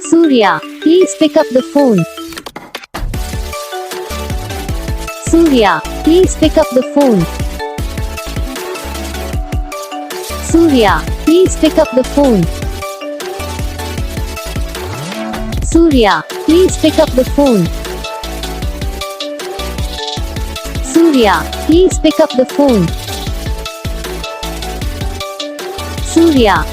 Surya, please pick up the phone. Surya, please pick up the phone. Surya, please pick up the phone. Surya, please pick up the phone. Surya, please pick up the phone. Surya.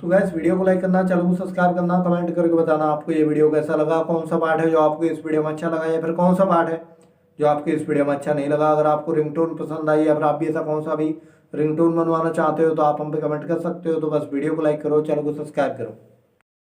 तो gas video को like करना, channel को subscribe करना, comment करके बताना आपको ये video कैसा लगा, कौन सा पार्ट है जो आपको इस वीडियो में अच्छा लगा या फिर कौन सा पार्ट है जो आपको इस वीडियो में अच्छा नहीं लगा। अगर आपको रिंगटोन पसंद आई या फिर आप भी ऐसा कौन सा भी रिंगटोन बनवाना चाहते हो तो आप हम पे कमेंट कर सकते हो। तो बस वीडियो को लाइक करो, चैनल को सब्सक्राइब करो।